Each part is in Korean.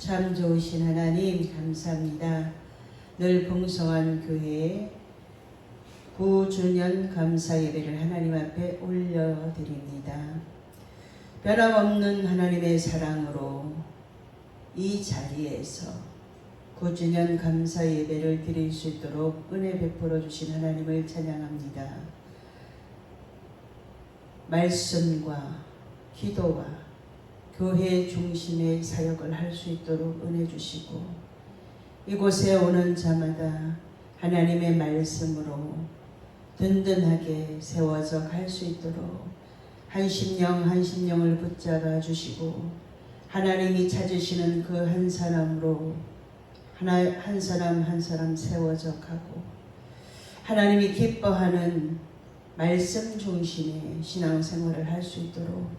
참 좋으신 하나님 감사합니다. 늘 풍성한 교회에 9주년 감사 예배를 하나님 앞에 올려드립니다. 변함없는 하나님의 사랑으로 이 자리에서 9주년 감사 예배를 드릴 수 있도록 은혜 베풀어 주신 하나님을 찬양합니다. 말씀과 기도와 교회 중심의 사역을 할 수 있도록 은혜 주시고, 이곳에 오는 자마다 하나님의 말씀으로 든든하게 세워져 갈 수 있도록 한 심령을 붙잡아 주시고, 하나님이 찾으시는 그 한 사람으로 한 사람 한 사람 세워져 가고, 하나님이 기뻐하는 말씀 중심의 신앙생활을 할 수 있도록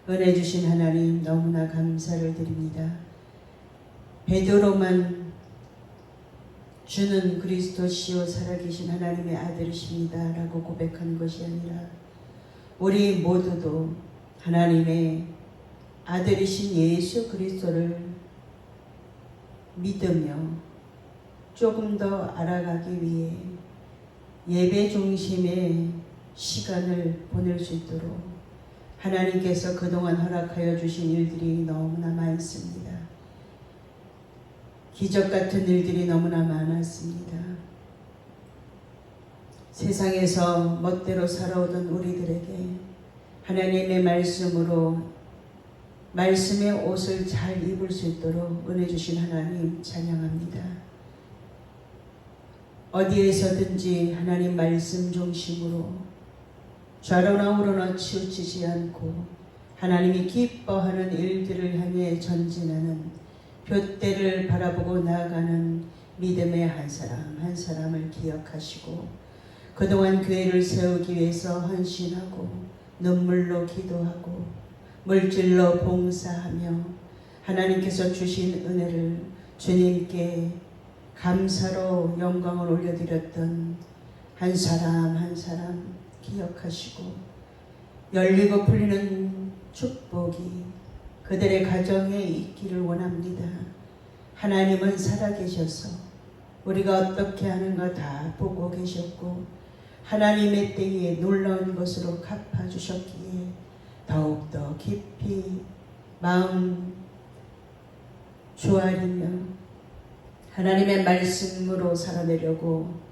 은혜 주신 하나님 너무나 감사를 드립니다. 베드로만 주는 그리스도시요 살아계신 하나님의 아들이십니다 라고 고백한 것이 아니라 우리 모두도 하나님의 아들이신 예수 그리스도를 믿으며 조금 더 알아가기 위해 예배 중심의 시간을 보낼 수 있도록 하나님께서 그동안 허락하여 주신 일들이 너무나 많습니다. 기적 같은 일들이 너무나 많았습니다. 세상에서 멋대로 살아오던 우리들에게 하나님의 말씀으로 말씀의 옷을 잘 입을 수 있도록 은혜 주신 하나님 찬양합니다. 어디에서든지 하나님 말씀 중심으로 좌로나 우로나 치우치지 않고 하나님이 기뻐하는 일들을 향해 전진하는 둯대를 바라보고 나아가는 믿음의 한 사람 한 사람을 기억하시고, 그동안 교회를 세우기 위해서 헌신하고 눈물로 기도하고 물질로 봉사하며 하나님께서 주신 은혜를 주님께 감사로 영광을 올려드렸던 한 사람 한 사람 기억하시고, 열리고 풀리는 축복이 그들의 가정에 있기를 원합니다. 하나님은 살아계셔서 우리가 어떻게 하는가 다 보고 계셨고, 하나님의 때에 놀라운 것으로 갚아주셨기에 더욱더 깊이 마음 조아리며 하나님의 말씀으로 살아내려고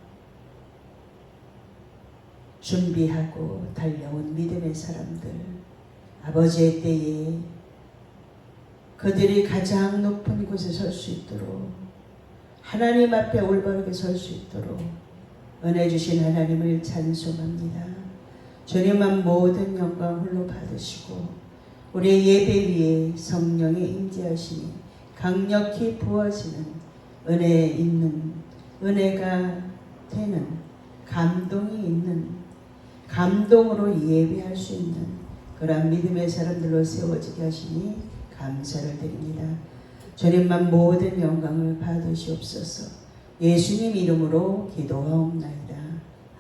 준비하고 달려온 믿음의 사람들, 아버지의 때에 그들이 가장 높은 곳에 설 수 있도록 하나님 앞에 올바르게 설 수 있도록 은혜 주신 하나님을 찬송합니다. 주님만 모든 영광 홀로 받으시고 우리의 예배 위에 성령의 임재하심이 강력히 부어지는 은혜 있는, 은혜가 되는, 감동이 있는, 감동으로 예배할 수 있는 그러한 믿음의 사람들로 세워지게 하시니 감사를 드립니다. 주님만 모든 영광을 받으시옵소서. 예수님 이름으로 기도하옵나이다.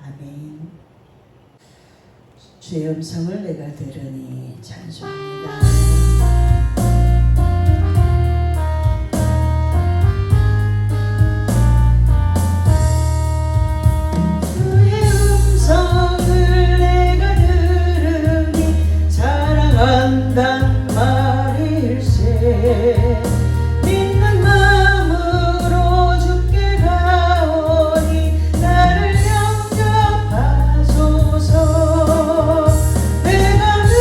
아멘. 주의 음성을 내가 들으니 찬송합니다. 믿는 마음으로 주께 가오니 나를 영접하소서. 내가 늘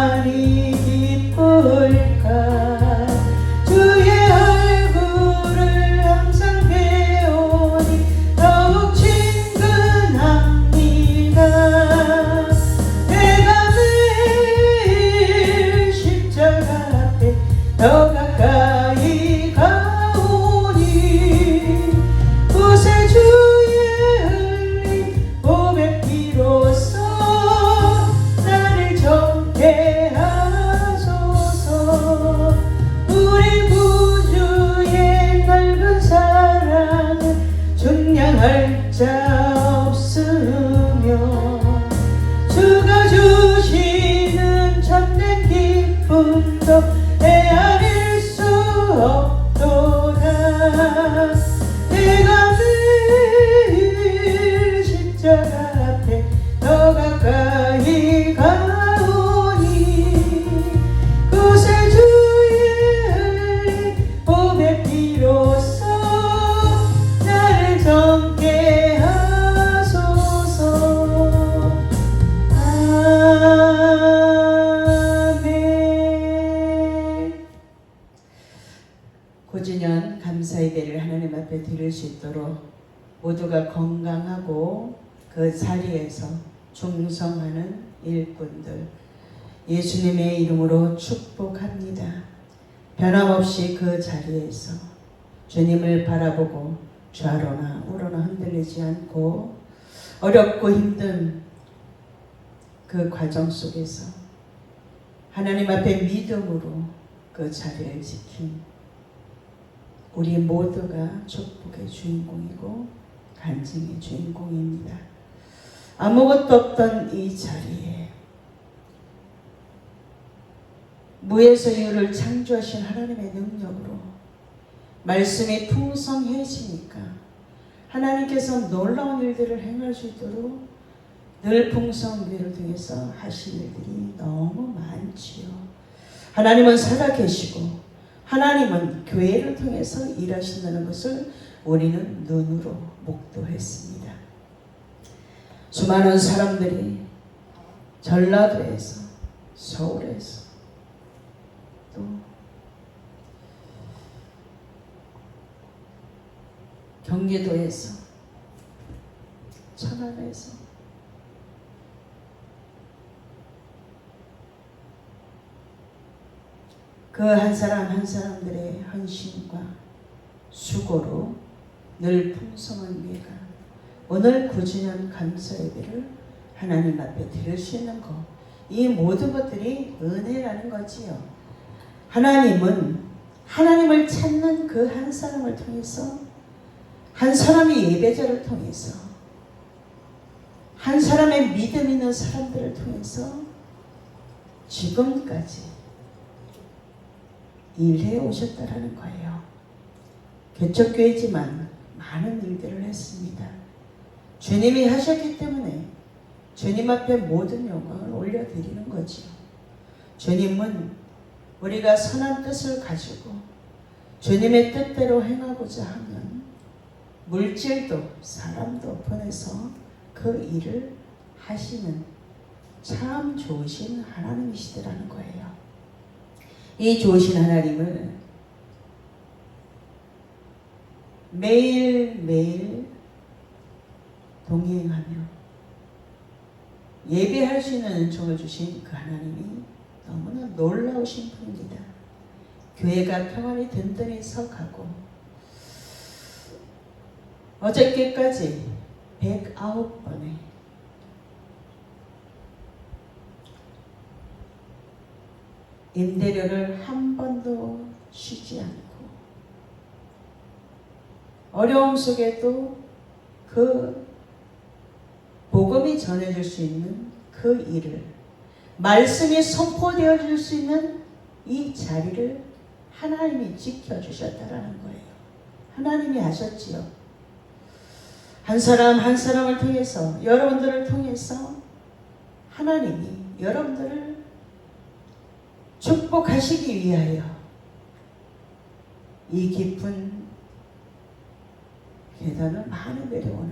많이 기쁠까. 주의 얼굴을 항상 배우니 더욱 친근합니다. 내가 매일 십자가 앞에 더 가까이 가오니 구세주의 흘린 보배 피로써 나를 정케 하소서. 우리 구주의 넓은 사랑은 중량할 자 없으며 주가 주시는 참된 기쁨도 헤아릴 수 없도다. 내가 매일 십자가 앞에 더 가까이 가오니 구세주의 흘린 보배 피로써 나를 정케 하소서. 아멘. 고주년 감사 예배를 하나님 앞에 드릴 수 있도록 모두가 건강하고 그 자리에서 충성하는 일꾼들 예수님의 이름으로 축복합니다. 변함없이 그 자리에서 주님을 바라보고 좌로나 우로나 흔들리지 않고 어렵고 힘든 그 과정 속에서 하나님 앞에 믿음으로 그 자리를 지킨 우리 모두가 축복의 주인공이고 간증의 주인공입니다. 아무것도 없던 이 자리에 무에서 유를 창조하신 하나님의 능력으로 말씀이 풍성해지니까 하나님께서 놀라운 일들을 행할 수 있도록 늘 풍성교회를 통해서 하실 일들이 너무 많지요. 하나님은 살아계시고 하나님은 교회를 통해서 일하신다는 것을 우리는 눈으로 목도했습니다. 수많은 사람들이 전라도에서, 서울에서, 또 경기도에서, 천안에서 그 한 사람 한 사람들의 헌신과 수고로 늘 풍성한 예가 오늘 9주년 감사 예배를 하나님 앞에 드릴 수 있는 것, 이 모든 것들이 은혜라는 거지요. 하나님은 하나님을 찾는 그 한 사람을 통해서, 한 사람의 예배자를 통해서, 한 사람의 믿음 있는 사람들을 통해서 지금까지 일해 오셨다라는 거예요. 개척교회지만 많은 일들을 했습니다. 주님이 하셨기 때문에 주님 앞에 모든 영광을 올려드리는 거지요. 주님은 우리가 선한 뜻을 가지고 주님의 뜻대로 행하고자 하면 물질도 사람도 보내서 그 일을 하시는 참 좋으신 하나님이시더라는 거예요. 이 좋으신 하나님을 매일매일 동행하며 예배할 수 있는 은총을 주신 그 하나님이 너무나 놀라우신 분입니다. 교회가 평안히 든든히 서가고 어저께까지 109번의 임대료를 한 번도 쉬지 않고 어려움 속에도 그 복음이 전해질 수 있는 그 일을, 말씀이 선포되어질 수 있는 이 자리를 하나님이 지켜주셨다라는 거예요. 하나님이 하셨지요. 한 사람 한 사람을 통해서, 여러분들을 통해서 하나님이 여러분들을 축복하시기 위하여 이 깊은 계단을 많이 내려오는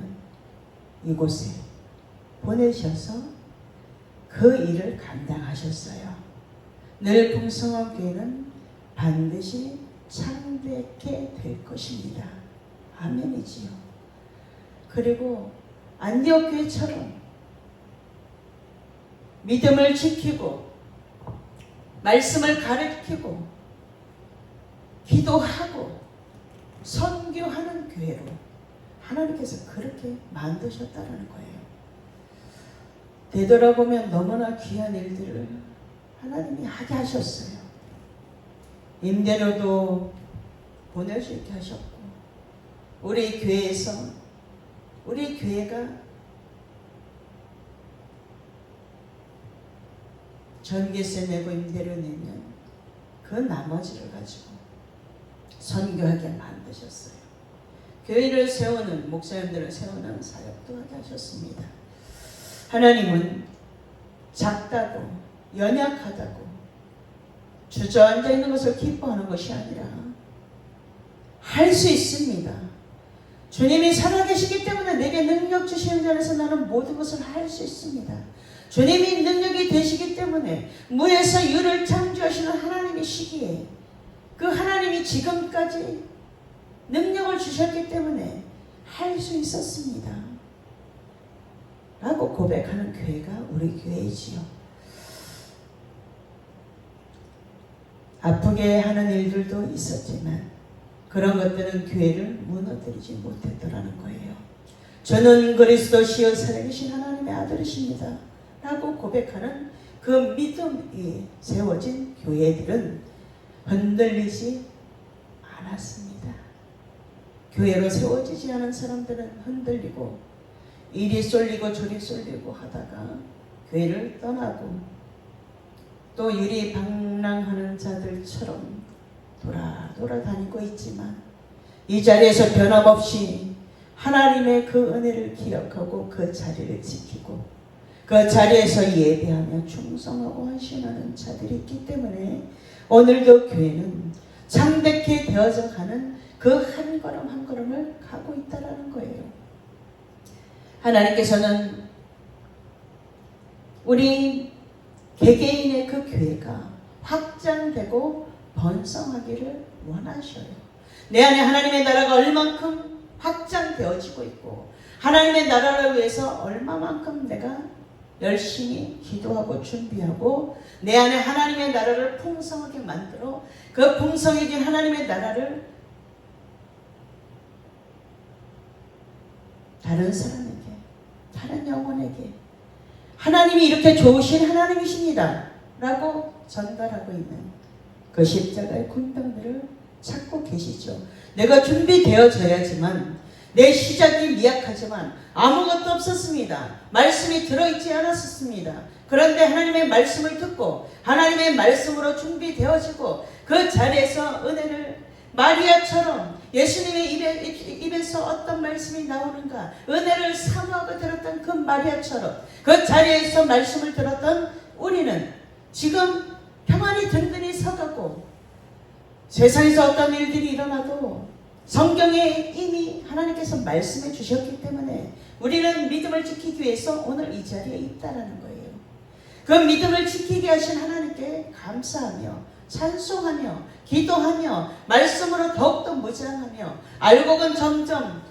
이곳에 보내셔서 그 일을 감당하셨어요. 늘 풍성한 교회는 반드시 창대케 될 것입니다. 아멘이지요. 그리고 안디옥 교회처럼 믿음을 지키고 말씀을 가르치고 기도하고 선교하는 교회로 하나님께서 그렇게 만드셨다는 거예요. 되돌아보면 너무나 귀한 일들을 하나님이 하게 하셨어요. 임대료도 보낼 수 있게 하셨고, 우리 교회에서 우리 교회가 전기세 내고 임대료 내면 그 나머지를 가지고 선교하게 만드셨어요. 교회를 세우는, 목사님들을 세우는 사역도 하게 하셨습니다. 하나님은 작다고 연약하다고 주저앉아 있는 것을 기뻐하는 것이 아니라 할 수 있습니다. 주님이 살아계시기 때문에 내게 능력 주시는 자에서 나는 모든 것을 할 수 있습니다. 주님이 능력이 되시기 때문에 무에서 유를 창조하시는 하나님이시기에 그 하나님이 지금까지 능력을 주셨기 때문에 할 수 있었습니다. 라고 고백하는 교회가 우리 교회이지요. 아프게 하는 일들도 있었지만 그런 것들은 교회를 무너뜨리지 못했더라는 거예요. 저는 그리스도시여 살아계신 하나님의 아들이십니다. 라고 고백하는 그 믿음이 세워진 교회들은 흔들리지 않았습니다. 교회로 세워지지 않은 사람들은 흔들리고 이리 쏠리고 저리 쏠리고 하다가 교회를 떠나고 또 유리방랑하는 자들처럼 돌아다니고 있지만 이 자리에서 변함없이 하나님의 그 은혜를 기억하고 그 자리를 지키고 그 자리에서 예배하며 충성하고 헌신하는 자들이 있기 때문에 오늘도 교회는 창대케 되어져 가는 그 한 걸음 한 걸음을 가고 있다는 거예요. 하나님께서는 우리 개개인의 그 교회가 확장되고 번성하기를 원하셔요. 내 안에 하나님의 나라가 얼만큼 확장되어지고 있고 하나님의 나라를 위해서 얼마만큼 내가 열심히 기도하고 준비하고 내 안에 하나님의 나라를 풍성하게 만들어 그 풍성해진 하나님의 나라를 다른 사람에게, 다른 영혼에게 하나님이 이렇게 좋으신 하나님이십니다 라고 전달하고 있는 그 십자가의 군병들을 찾고 계시죠. 내가 준비되어져야지만 내 시작이 미약하지만 아무것도 없었습니다. 말씀이 들어있지 않았었습니다. 그런데 하나님의 말씀을 듣고 하나님의 말씀으로 준비되어지고 그 자리에서 은혜를 마리아처럼 예수님의 입에서 어떤 말씀이 나오는가 은혜를 사모하고 들었던 그 마리아처럼 그 자리에서 말씀을 들었던 우리는 지금 평안히 든든히 서가고 세상에서 어떤 일들이 일어나도 성경에 이미 하나님께서 말씀해 주셨기 때문에 우리는 믿음을 지키기 위해서 오늘 이 자리에 있다라는 거예요. 그 믿음을 지키게 하신 하나님께 감사하며 찬송하며 기도하며 말씀으로 더욱더 무장하며 알곡은 점점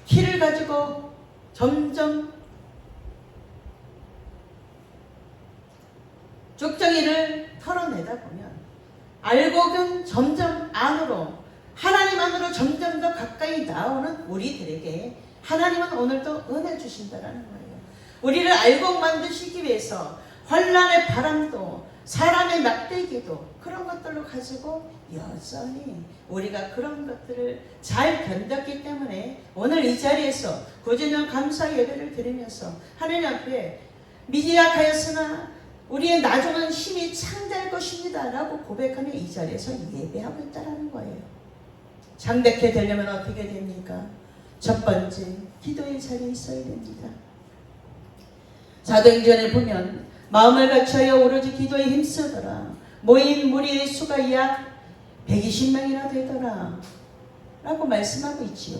키를 가지고 점점 쭉정이를 털어내다 보면 알곡은 점점 안으로 하나님 안으로 점점 더 가까이 나오는 우리들에게 하나님은 오늘도 은혜 주신다라는 거예요. 우리를 알곡 만드시기 위해서 환란의 바람도 사람의 막대기도 그런 것들로 가지고 여전히 우리가 그런 것들을 잘 견뎠기 때문에 오늘 이 자리에서 구주년 감사 예배를 드리면서 하나님 앞에 미약하였으나 우리의 나중은 힘이 창대할 것입니다 라고 고백하며 이 자리에서 예배하고 있다는 거예요. 창대케 되려면 어떻게 됩니까? 첫 번째, 기도의 자리에 있어야 됩니다. 사도행전에 보면 마음을 갖추어 오로지 기도에 힘쓰더라. 모인 무리의 수가 약 120명이나 되더라 라고 말씀하고 있지요.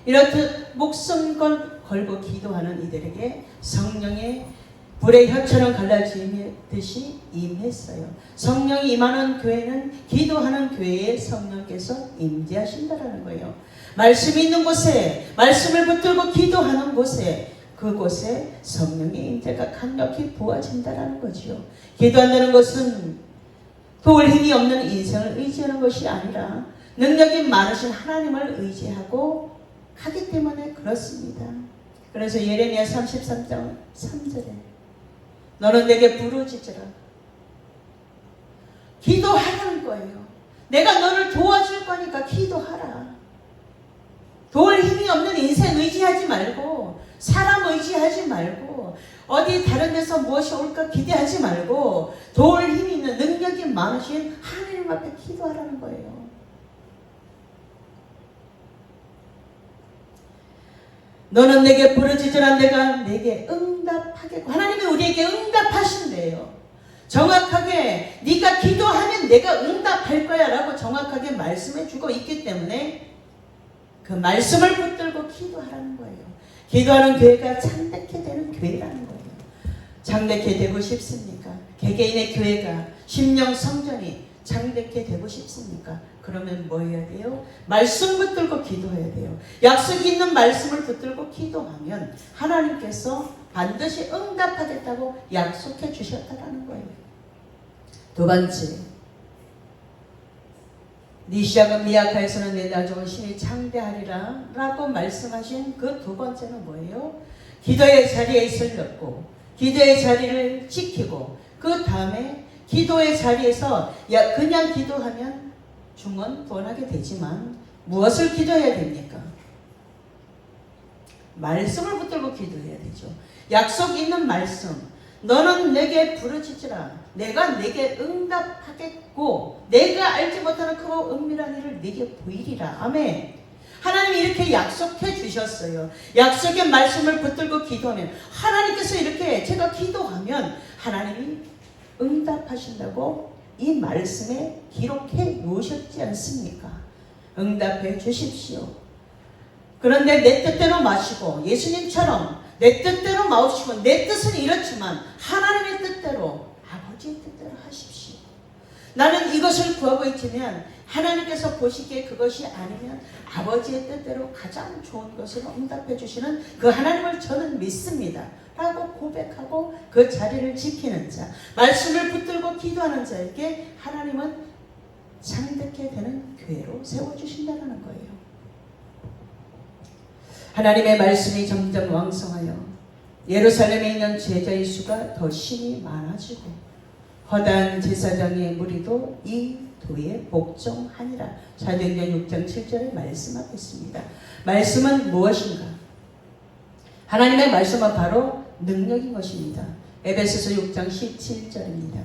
이렇듯 목숨 걸고 기도하는 이들에게 성령의 불의 혀처럼 갈라지듯이 임했어요. 성령이 임하는 교회는 기도하는 교회에 성령께서 임재하신다라는 거예요. 말씀이 있는 곳에, 말씀을 붙들고 기도하는 곳에, 그곳에 성령의 임재가 강력히 부어진다라는 거지요. 기도한다는 것은 도울 힘이 없는 인생을 의지하는 것이 아니라 능력이 많으신 하나님을 의지하고 하기 때문에 그렇습니다. 그래서 예레미야 33장 3절에 너는 내게 부르짖으라. 기도하라는 거예요. 내가 너를 도와줄 거니까 기도하라. 도울 힘이 없는 인생 의지하지 말고, 사람 의지하지 말고, 어디 다른 데서 무엇이 올까 기대하지 말고, 도울 힘이 있는 능력이 많으신 하나님 앞에 기도하라는 거예요. 너는 내게 부르짖으라. 내가 내게 응답하겠고. 하나님이 우리에게 응답하신대요. 정확하게 네가 기도하면 내가 응답할 거야 라고 정확하게 말씀해 주고 있기 때문에 그 말씀을 붙들고 기도하라는 거예요. 기도하는 교회가 창대케 되는 교회라는 거예요. 창대케 되고 싶습니까? 개개인의 교회가 심령 성전이 창대케 되고 싶습니까? 그러면 뭐 해야 돼요? 말씀 붙들고 기도해야 돼요. 약속이 있는 말씀을 붙들고 기도하면 하나님께서 반드시 응답하겠다고 약속해 주셨다는 거예요. 두 번째, 네 시작은 미약하여서는 내 나중은 신이 창대하리라 라고 말씀하신 그 두 번째는 뭐예요? 기도의 자리에 있으려고, 기도의 자리를 지키고, 그 다음에 기도의 자리에서 그냥 기도하면 중언부언하게 되지만 무엇을 기도해야 됩니까? 말씀을 붙들고 기도해야 되죠. 약속 있는 말씀. 너는 내게 부르짖으라. 내가 내게 응답하겠고 내가 알지 못하는 크고 은밀한 일을 내게 보이리라. 아멘. 하나님이 이렇게 약속해 주셨어요. 약속의 말씀을 붙들고 기도하면 하나님께서 이렇게 제가 기도하면 하나님이 응답하신다고 이 말씀에 기록해 놓으셨지 않습니까? 응답해 주십시오. 그런데 내 뜻대로 마시고 예수님처럼 내 뜻대로 마시고 내 뜻은 이렇지만 하나님의 뜻대로 아버지의 뜻대로 하십시오. 나는 이것을 구하고 있지만 하나님께서 보시기에 그것이 아니면 아버지의 뜻대로 가장 좋은 것으로 응답해 주시는 그 하나님을 저는 믿습니다 라고 고백하고 그 자리를 지키는 자, 말씀을 붙들고 기도하는 자에게 하나님은 창대케 되는 교회로 세워주신다는 거예요. 하나님의 말씀이 점점 왕성하여 예루살렘에 있는 제자의 수가 더 심히 많아지고 허다한 제사장의 무리도 이 도에 복종하니라. 사도행전 6장 7절에 말씀하고 있습니다. 말씀은 무엇인가? 하나님의 말씀은 바로 능력인 것입니다. 에베소서 6장 17절입니다.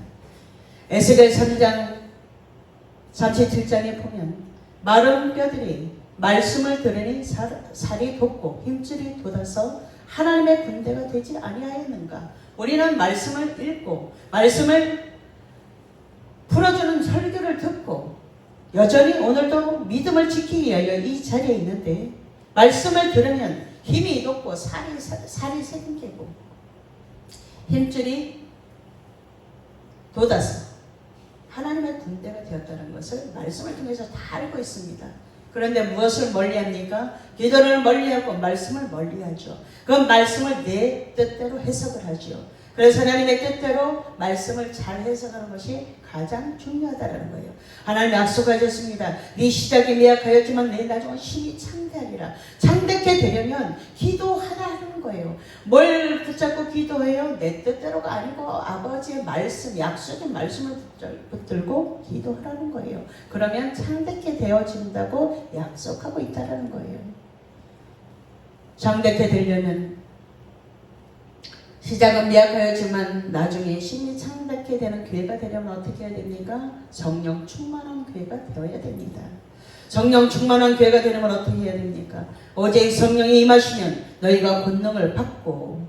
에스겔 3장 37장에 보면 마른 뼈들이 말씀을 들으니 살이 돋고 힘줄이 돋아서 하나님의 군대가 되지 아니하였는가? 우리는 말씀을 읽고 말씀을 풀어주는 설교를 듣고 여전히 오늘도 믿음을 지키기 위하여 이 자리에 있는데 말씀을 들으면 힘이 돋고 살이 생기고 힘줄이 돋아서 하나님의 군대가 되었다는 것을 말씀을 통해서 다 알고 있습니다. 그런데 무엇을 멀리합니까? 기도를 멀리하고 말씀을 멀리하죠. 그 말씀을 내 뜻대로 해석을 하죠. 그래서 하나님의 뜻대로 말씀을 잘 해석하는 것이 가장 중요하다는 거예요. 하나님 약속하셨습니다. 네 시작이 미약하였지만 내 나중은 신이 창대하리라. 창대케 되려면 기도하라는 거예요. 뭘 붙잡고 기도해요? 내 뜻대로가 아니고 아버지의 말씀, 약속의 말씀을 붙들고 기도하라는 거예요. 그러면 창대케 되어진다고 약속하고 있다는 거예요. 창대케 되려면 시작은 미약하였지만 나중에 신이 창대케 되는 교회가 되려면 어떻게 해야 됩니까? 성령 충만한 교회가 되어야 됩니다. 성령 충만한 교회가 되려면 어떻게 해야 됩니까? 오직 성령이 임하시면 너희가 권능을 받고,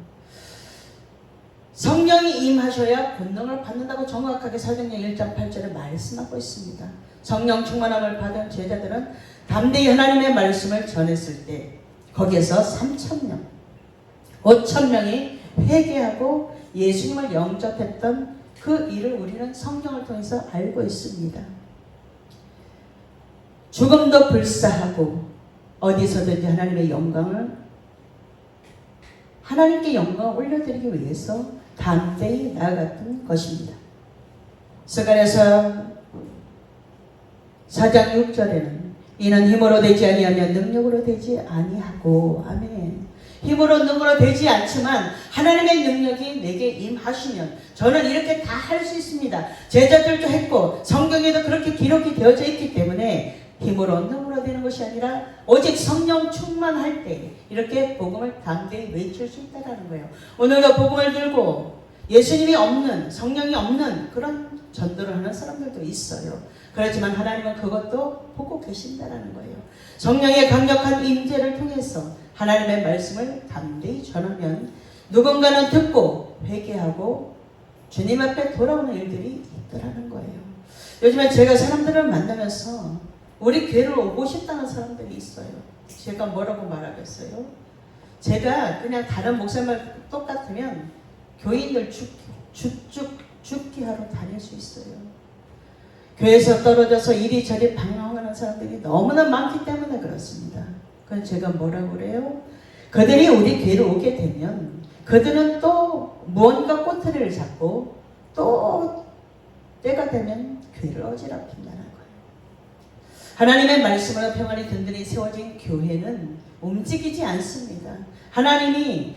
성령이 임하셔야 권능을 받는다고 정확하게 사도행전 1장 8절에 말씀하고 있습니다. 성령 충만함을 받은 제자들은 담대히 하나님의 말씀을 전했을 때 거기에서 3,000명, 5,000명이 회개하고 예수님을 영접했던 그 일을 우리는 성경을 통해서 알고 있습니다. 죽음도 불사하고 어디서든지 하나님의 영광을 하나님께 영광을 올려드리기 위해서 담대히 나아갔던 것입니다. 스가랴서 4장 6절에는 이는 힘으로 되지 아니하며 능력으로 되지 아니하고 아멘. 힘으로 능력으로 되지 않지만 하나님의 능력이 내게 임하시면 저는 이렇게 다 할 수 있습니다. 제자들도 했고 성경에도 그렇게 기록이 되어져 있기 때문에 힘으로 능력으로 되는 것이 아니라 오직 성령 충만할 때 이렇게 복음을 담대히 외칠 수 있다는 거예요. 오늘도 복음을 들고 예수님이 없는, 성령이 없는 그런 전도를 하는 사람들도 있어요. 그렇지만 하나님은 그것도 보고 계신다는 거예요. 성령의 강력한 임재를 통해서 하나님의 말씀을 담대히 전하면 누군가는 듣고 회개하고 주님 앞에 돌아오는 일들이 있더라는 거예요. 요즘에 제가 사람들을 만나면서 우리 교회를 오고 싶다는 사람들이 있어요. 제가 뭐라고 말하겠어요? 제가 그냥 다른 목사님과 똑같으면 교인들 죽기 하러 다닐 수 있어요. 교회에서 떨어져서 이리저리 방황하는 사람들이 너무나 많기 때문에 그렇습니다. 그래서 제가 뭐라고 그래요? 그들이 우리 교회를 오게 되면 그들은 또 무언가 꼬투리를 잡고 또 때가 되면 교회를 어지럽힌다는 거예요. 하나님의 말씀으로 평안히 든든히 세워진 교회는 움직이지 않습니다. 하나님이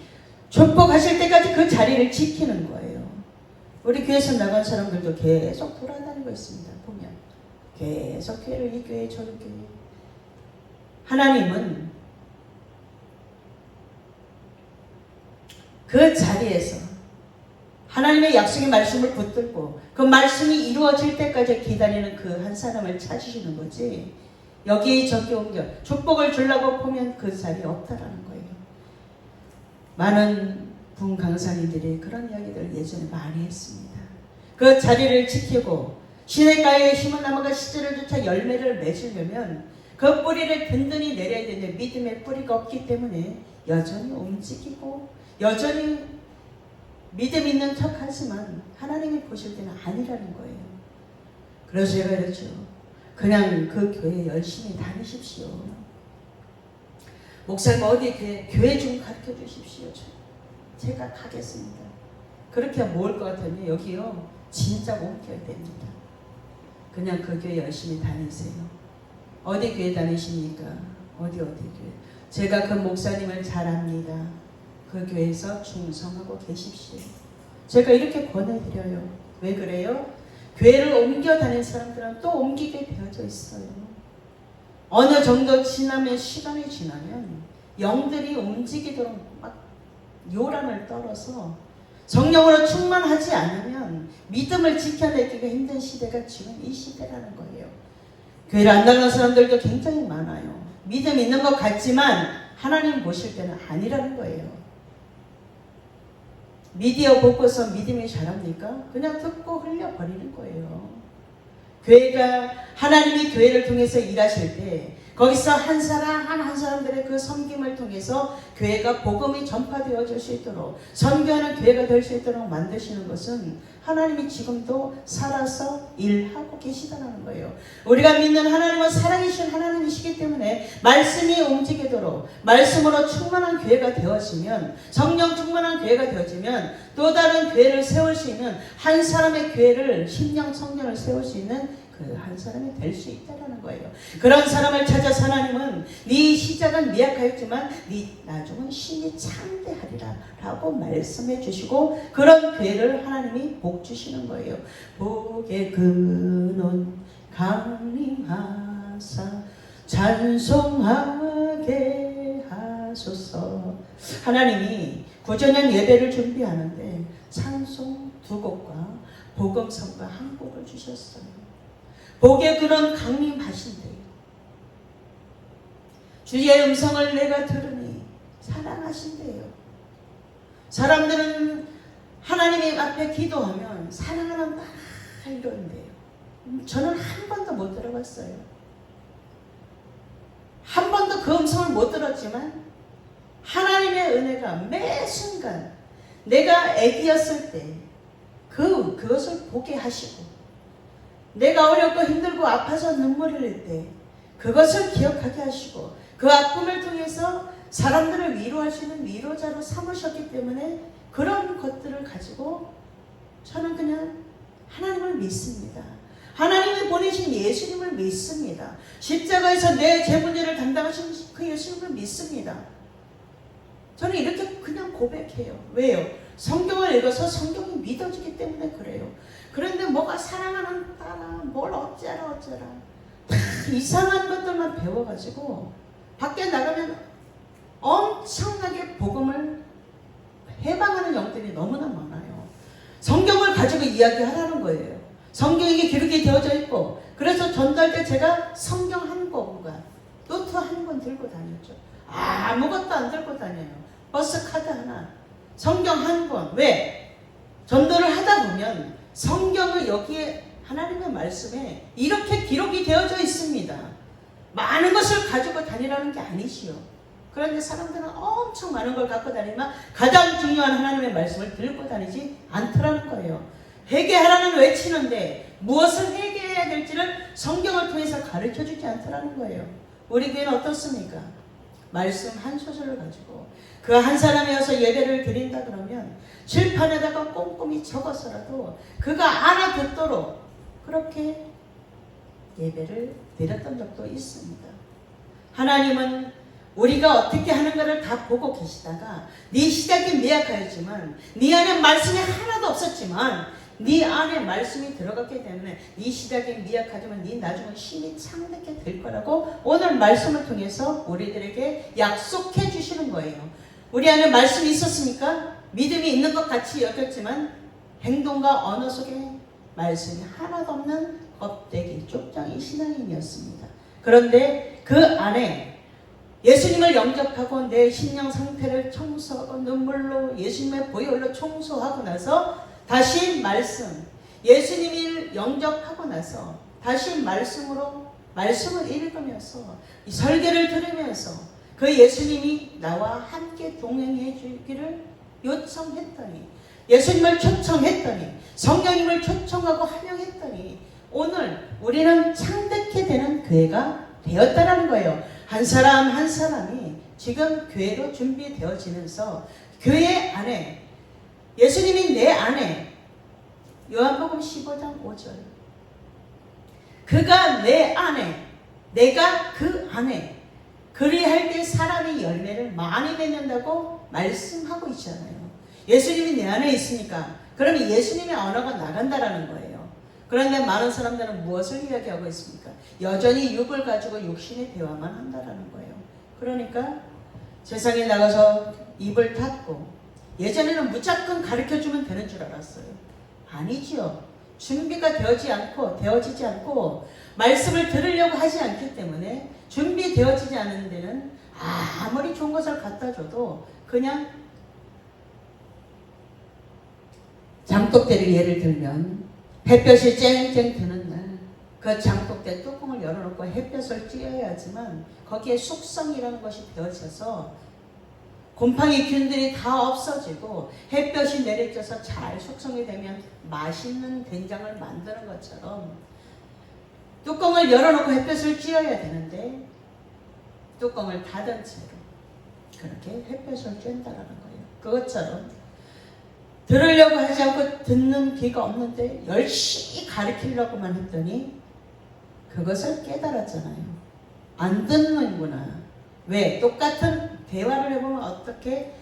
축복하실 때까지 그 자리를 지키는 거예요. 우리 교회에서 나간 사람들도 계속 돌아다니고 있습니다. 보면 계속 교회를 이 교회 저 교회. 하나님은 그 자리에서 하나님의 약속의 말씀을 붙들고 그 말씀이 이루어질 때까지 기다리는 그 한 사람을 찾으시는 거지 여기 저기 옮겨 축복을 주려고 보면 그 자리에 없다라는 거예요. 많은 분 강사님들이 그런 이야기들을 예전에 많이 했습니다. 그 자리를 지키고 시냇가에 심은 나무가 시절을 쫓아 열매를 맺으려면 그 뿌리를 든든히 내려야 되는데 믿음의 뿌리가 없기 때문에 여전히 움직이고 여전히 믿음 있는 척 하지만 하나님이 보실 때는 아니라는 거예요. 그래서 제가 그랬죠. 그냥 그 교회 열심히 다니십시오. 목사님 어디 교회 좀 가르쳐 주십시오. 제가 가겠습니다. 그렇게 모을 것 같으면 여기요 진짜 옮겨야 됩니다. 그냥 그 교회 열심히 다니세요. 어디 교회 다니십니까? 어디 교회. 제가 그 목사님을 잘 압니다. 그 교회에서 충성하고 계십시오. 제가 이렇게 권해드려요. 왜 그래요? 교회를 옮겨 다닌 사람들은 또 옮기게 되어져 있어요. 어느 정도 시간이 지나면 영들이 움직이도록 막 요란을 떨어서 성령으로 충만하지 않으면 믿음을 지켜내기가 힘든 시대가 지금 이 시대라는 거예요. 교회를 안 나가는 사람들도 굉장히 많아요. 믿음 있는 것 같지만 하나님 보실 때는 아니라는 거예요. 미디어 보고서 믿음이 자랍니까? 그냥 듣고 흘려버리는 거예요. 교회가 하나님이 교회를 통해서 일하실 때 거기서 한 사람 한 사람들의 그 섬김을 통해서 교회가 복음이 전파되어질 수 있도록 선교하는 교회가 될 수 있도록 만드시는 것은 하나님이 지금도 살아서 일하고 계시다는 거예요. 우리가 믿는 하나님은 살아계신 하나님이시기 때문에 말씀이 움직이도록 말씀으로 충만한 교회가 되어지면 성령 충만한 교회가 되어지면 또 다른 교회를 세울 수 있는 한 사람의 교회를 심령 성령을 세울 수 있는 그 한 사람이 될 수 있다는 거예요. 그런 사람을 찾아서 하나님은 네 시작은 미약하였지만 네 나중은 신이 창대하리라 라고 말씀해 주시고 그런 교회를 하나님이 복 주시는 거예요. 복의 근원 강림하사 찬송하게 하소서. 하나님이 구전년 예배를 준비하는데 찬송 2곡과 복음 선가 1곡을 주셨어요. 복의 근원 강림하신대요. 주의 음성을 내가 들으니 사랑하신대요. 사람들은 하나님 앞에 기도하면 사랑하는 말 이런데요. 저는 한 번도 못 들어봤어요. 한 번도 그 음성을 못 들었지만 하나님의 은혜가 매 순간 내가 애기였을 때 그것을 보게 하시고, 내가 어렵고 힘들고 아파서 눈물 흘릴 때 그것을 기억하게 하시고, 그 아픔을 통해서 사람들을 위로할 수 있는 위로자로 삼으셨기 때문에 그런 것들을 가지고 저는 그냥 하나님을 믿습니다. 하나님이 보내신 예수님을 믿습니다. 십자가에서 내 죄 문제를 담당하신 그 예수님을 믿습니다. 저는 이렇게 그냥 고백해요. 왜요? 성경을 읽어서 성경이 믿어지기 때문에 그래요. 그런데 뭐가 사랑하는 딸아, 뭘 어쩌라 이상한 것들만 배워가지고 밖에 나가면 엄청나게 복음을 해방하는 영들이 너무나 많아요. 성경을 가지고 이야기하라는 거예요. 성경이 기록이 되어져 있고, 그래서 전달 때 제가 성경 한 권과 노트 한 권 들고 다녔죠. 아무것도 안 들고 다녀요. 버스 카드 하나, 성경 한 권. 왜? 전도를 하다 보면 성경을 여기에 하나님의 말씀에 이렇게 기록이 되어져 있습니다. 많은 것을 가지고 다니라는 게 아니시요. 그런데 사람들은 엄청 많은 걸 갖고 다니면 가장 중요한 하나님의 말씀을 들고 다니지 않더라는 거예요. 회개하라는 외치는데 무엇을 회개해야 될지를 성경을 통해서 가르쳐주지 않더라는 거예요. 우리 교회는 어떻습니까? 말씀 한 소절을 가지고 그 한 사람이 와서 예배를 드린다 그러면 칠판에다가 꼼꼼히 적어서라도 그가 알아듣도록 그렇게 예배를 드렸던 적도 있습니다. 하나님은 우리가 어떻게 하는가를 다 보고 계시다가 네 시작이 미약하였지만, 네 안에 말씀이 하나도 없었지만 네 안에 말씀이 들어갔기 때문에 네 시작이 미약하지만 네 나중은 힘이 창대게 될 거라고 오늘 말씀을 통해서 우리들에게 약속해 주시는 거예요. 우리 안에 말씀이 있었습니까? 믿음이 있는 것 같이 여겼지만 행동과 언어 속에 말씀이 하나도 없는 껍데기 쪽장이 신앙인이었습니다. 그런데 그 안에 예수님을 영접하고 내 신령 상태를 청소하고 눈물로 예수님의 보혈로 청소하고 나서 다시 말씀, 예수님을 영접하고 나서 다시 말씀을 읽으면서 이 설교를 들으면서 그 예수님이 나와 함께 동행해 주기를 요청했더니, 예수님을 초청했더니, 성령님을 초청하고 환영했더니 오늘 우리는 창대케 되는 교회가 되었다는 거예요. 한 사람 한 사람이 지금 교회로 준비되어지면서 교회 안에 예수님이 내 안에, 요한복음 15장 5절, 그가 내 안에 내가 그 안에 그리할 때 사람이 열매를 많이 맺는다고 말씀하고 있잖아요. 예수님이 내 안에 있으니까 그러면 예수님의 언어가 나간다라는 거예요. 그런데 많은 사람들은 무엇을 이야기하고 있습니까? 여전히 육을 가지고 육신의 대화만 한다라는 거예요. 그러니까 세상에 나가서 입을 닫고, 예전에는 무조건 가르쳐주면 되는 줄 알았어요. 아니지요. 준비가 되어지지 않고 말씀을 들으려고 하지 않기 때문에, 준비되어지지 않은 데는 아무리 좋은 것을 갖다 줘도 그냥, 장독대를 예를 들면 햇볕이 쨍쨍 드는 날 그 장독대 뚜껑을 열어놓고 햇볕을 쬐어야지만 거기에 숙성이라는 것이 되어져서 곰팡이 균들이 다 없어지고 햇볕이 내리쬐서 잘 숙성이 되면 맛있는 된장을 만드는 것처럼 뚜껑을 열어놓고 햇볕을 쬐어야 되는데 뚜껑을 닫은 채로 그렇게 햇볕을 쬐다라는 거예요. 그것처럼 들으려고 하지 않고 듣는 귀가 없는데 열심히 가르치려고만 했더니 그것을 깨달았잖아요. 안 듣는구나. 왜? 똑같은 대화를 해보면 어떻게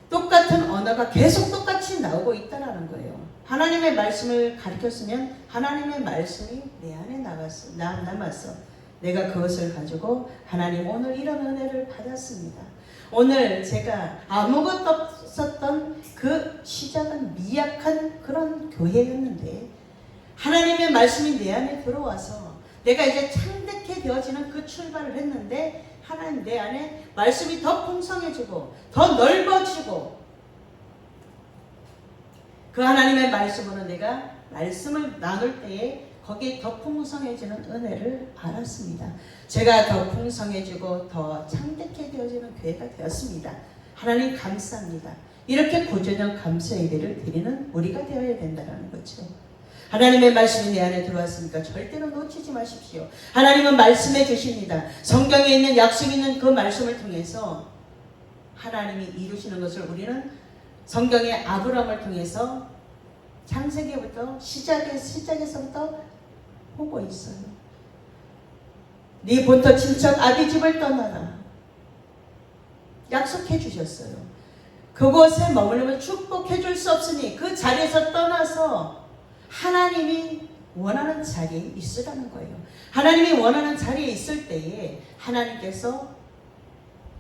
똑같은 언어가 계속 똑같이 나오고 있다라는 거예요. 하나님의 말씀을 가르쳤으면 하나님의 말씀이 내 안에 남았어. 내가 그것을 가지고 하나님 오늘 이런 은혜를 받았습니다. 오늘 제가 아무것도 없었던 그 시작은 미약한 그런 교회였는데 하나님의 말씀이 내 안에 들어와서 내가 이제 창대케 되어지는 그 출발을 했는데, 하나님 내 안에 말씀이 더 풍성해지고 더 넓어지고, 그 하나님의 말씀으로 내가 말씀을 나눌 때에 거기에 더 풍성해지는 은혜를 알았습니다. 제가 더 풍성해지고 더 창대케 되어지는 교회가 되었습니다. 하나님 감사합니다. 이렇게 구주년 감사 예배를 드리는 우리가 되어야 된다는 거죠. 하나님의 말씀이 내 안에 들어왔으니까 절대로 놓치지 마십시오. 하나님은 말씀해 주십니다. 성경에 있는 약속 있는 그 말씀을 통해서 하나님이 이루시는 것을 우리는 성경의 아브라함을 통해서 창세기부터 시작에서부터 보고 있어요. 네 본토 친척 아비 집을 떠나라. 약속해 주셨어요. 그곳에 머무르면 축복해 줄 수 없으니 그 자리에서 떠나서 하나님이 원하는 자리에 있으라는 거예요. 하나님이 원하는 자리에 있을 때에 하나님께서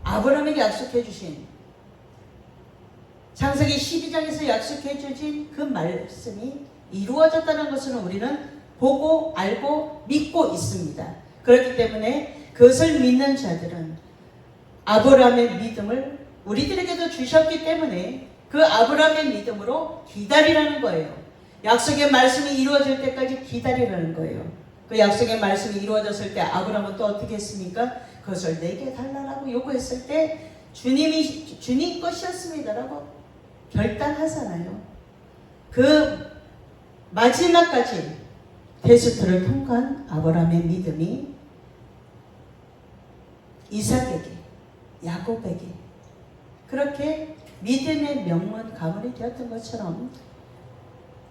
아브라함에게 약속해 주신 창세기 12장에서 약속해 주신 그 말씀이 이루어졌다는 것을 우리는 보고 알고 믿고 있습니다. 그렇기 때문에 그것을 믿는 자들은 아브라함의 믿음을 우리들에게도 주셨기 때문에 그 아브라함의 믿음으로 기다리라는 거예요. 약속의 말씀이 이루어질 때까지 기다리라는 거예요. 그 약속의 말씀이 이루어졌을 때 아브라함은 또 어떻게 했습니까? 그것을 내게 달라라고 요구했을 때 주님이 주님 것이었습니다라고 결단하잖아요. 그 마지막까지 테스트를 통과한 아브라함의 믿음이 이삭에게, 야곱에게 그렇게 믿음의 명문 가문이 되었던 것처럼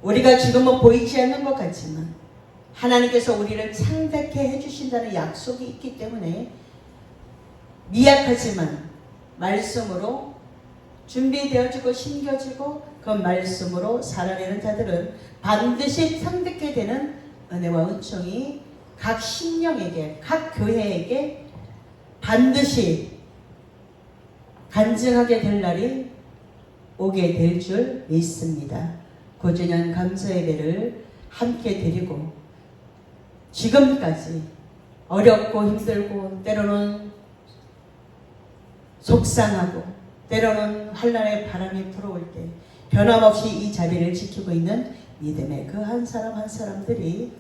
우리가 지금은 보이지 않는 것 같지만 하나님께서 우리를 창대케 해주신다는 약속이 있기 때문에 미약하지만 말씀으로 준비되어지고 심겨지고 그 말씀으로 살아내는 자들은 반드시 창대케 되는 은혜와 은총이 각 신령에게, 각 교회에게 반드시 간증하게 될 날이 오게 될 줄 믿습니다. 구주년 감사 예배를 함께 드리고 지금까지 어렵고 힘들고 때로는 속상하고 때로는 환난의 바람이 불어올 때 변함없이 이 자리를 지키고 있는 믿음의 그 한 사람 한 사람들이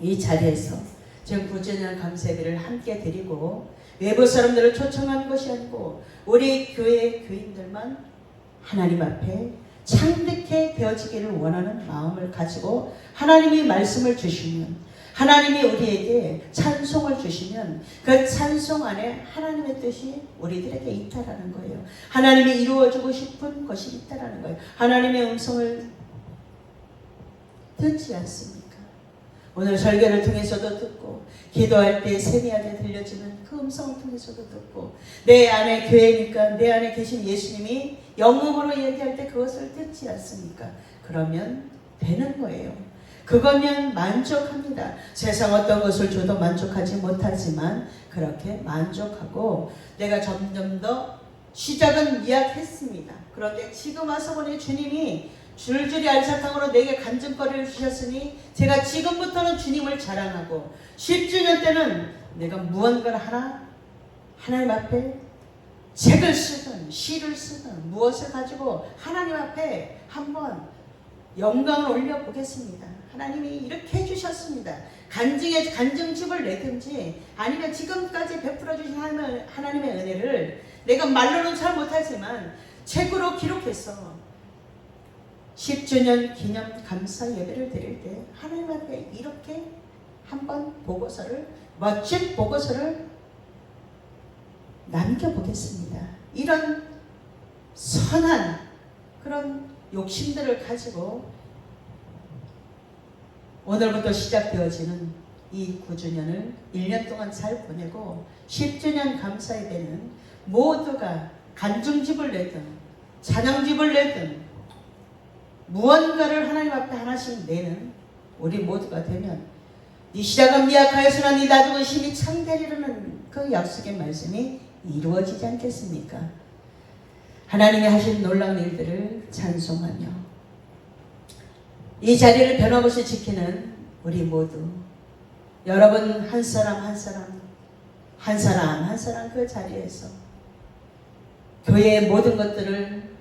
이 자리에서 지금 구주년 감사 예배를 함께 드리고 외부 사람들을 초청한 것이 아니고 우리 교회 교인들만 하나님 앞에 창대케 되어지기를 원하는 마음을 가지고 하나님이 말씀을 주시면 하나님이 우리에게 찬송을 주시면 그 찬송 안에 하나님의 뜻이 우리들에게 있다라는 거예요. 하나님이 이루어주고 싶은 것이 있다라는 거예요. 하나님의 음성을 듣지 않습니까? 오늘 설교를 통해서도 듣고 기도할 때 세미하게 들려지는 그 음성을 통해서도 듣고 내 안에 교회니까 내 안에 계신 예수님이 영음으로 얘기할 때 그것을 듣지 않습니까? 그러면 되는 거예요. 그거면 만족합니다. 세상 어떤 것을 줘도 만족하지 못하지만 그렇게 만족하고 내가 점점 더 시작은 미약했습니다. 그런데 지금 와서 보니 주님이 줄줄이 알사탕으로 내게 간증거리를 주셨으니 제가 지금부터는 주님을 자랑하고 10주년 때는 내가 무언가를 하나님 앞에 책을 쓰든 시를 쓰든 무엇을 가지고 하나님 앞에 한번 영광을 올려보겠습니다. 하나님이 이렇게 해주셨습니다. 간증집을 내든지 아니면 지금까지 베풀어 주신 하나님의 은혜를 내가 말로는 잘 못하지만 책으로 기록해서 10주년 기념 감사 예배를 드릴 때 하나님 앞에 이렇게 한번 보고서를 멋진 보고서를 남겨보겠습니다. 이런 선한 그런 욕심들을 가지고 오늘부터 시작되어지는 이 9주년을 1년 동안 잘 보내고 10주년 감사 예배는 모두가 간증집을 내든 찬양집을 내든 무언가를 하나님 앞에 하나씩 내는 우리 모두가 되면 네 시작은 미약하였으나 네 나중은 심히 창대리라는 그 약속의 말씀이 이루어지지 않겠습니까? 하나님이 하신 놀라운 일들을 찬송하며 이 자리를 변함없이 지키는 우리 모두 여러분 한 사람 한 사람 그 자리에서 교회의 모든 것들을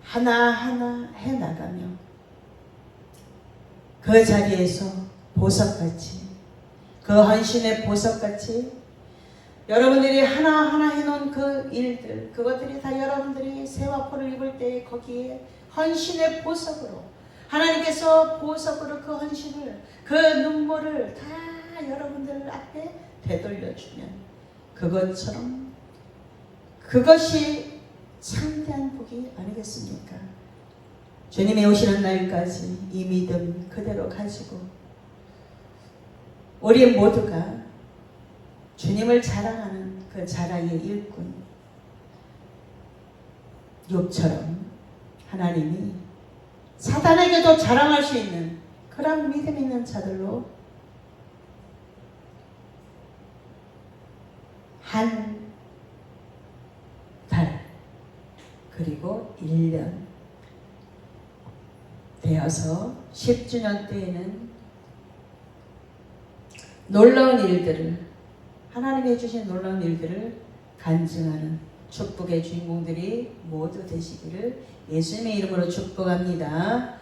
하나하나 해나가며 그 자리에서 보석같이 그 헌신의 보석같이 여러분들이 하나하나 해놓은 그 일들, 그것들이 다 여러분들이 새와 포를 입을 때 거기에 헌신의 보석으로, 하나님께서 보석으로 그 헌신을, 그 눈물을 다 여러분들 앞에 되돌려주면 그것처럼, 그것이 참된 복이 아니겠습니까? 주님이 오시는 날까지 이 믿음 그대로 가지고 우리 모두가 주님을 자랑하는 그 자랑의 일꾼 욥처럼 하나님이 사단에게도 자랑할 수 있는 그런 믿음 있는 자들로 한 달 그리고 1년 되어서 10주년 때에는 놀라운 일들을, 하나님이 해주신 놀라운 일들을 간증하는 축복의 주인공들이 모두 되시기를 예수님의 이름으로 축복합니다.